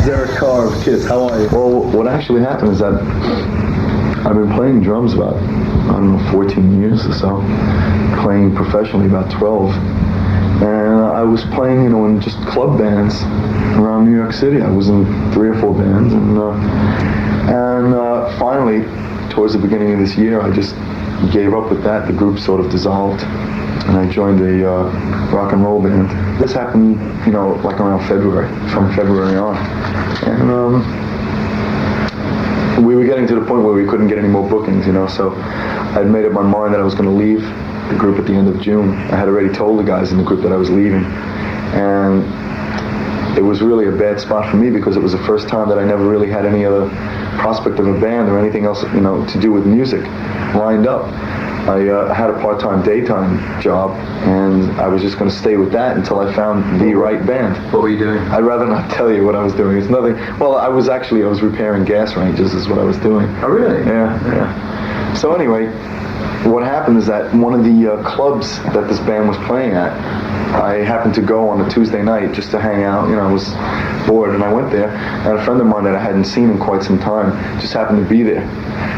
Eric Carr of Kiss. How are you? Well, what actually happened is that I've been playing drums about, 14 years or so. Playing professionally about 12. And I was playing, in just club bands around New York City. I was in 3 or 4 bands. And finally, towards the beginning of this year, I just gave up with that. The group sort of dissolved. And I joined a rock and roll band. This happened, like around February, from February on. And we were getting to the point where we couldn't get any more bookings, so I'd made up my mind that I was going to leave the group at the end of June. I had already told the guys in the group that I was leaving. And it was really a bad spot for me because it was the first time that I never really had any other prospect of a band or anything else, to do with music lined up. I had a part-time daytime job, and I was just going to stay with that until I found the right band. What were you doing? I'd rather not tell you what I was doing. It's nothing. Well, I was repairing gas ranges is what I was doing. Oh, really? Yeah. So anyway, what happened is that one of the clubs that this band was playing at, I happened to go on a Tuesday night just to hang out. I was bored, and I went there, and a friend of mine that I hadn't seen in quite some time just happened to be there.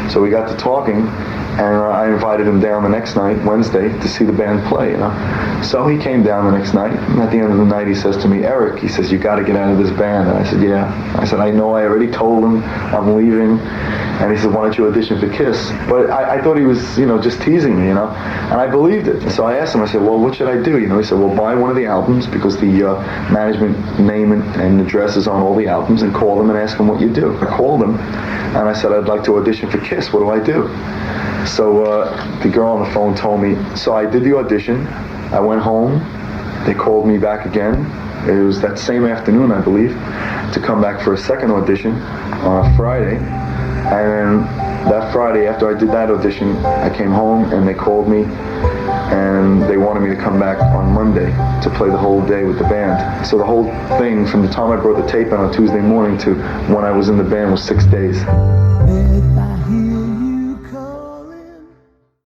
So we got to talking, and I invited him down the next night, Wednesday, to see the band play, So he came down the next night, and at the end of the night he says to me, Eric, he says, you got to get out of this band. And I said, yeah. I said, I know, I already told him I'm leaving. And he said, why don't you audition for Kiss? But I thought he was, just teasing me, and I believed it. So I asked him, I said, well, what should I do? He said, well, buy one of the albums, because the management name and address is on all the albums, and call them and ask them what you do. I called him, and I said, I'd like to audition for Kiss. What do I do? So the girl on the phone told me, so I did the audition. I went home. They called me back again. It was that same afternoon, I believe, to come back for a second audition on a Friday. And that Friday, after I did that audition, I came home and they called me and they wanted me to come back on Monday to play the whole day with the band. So the whole thing, from the time I brought the tape in on Tuesday morning to when I was in the band, was 6 days.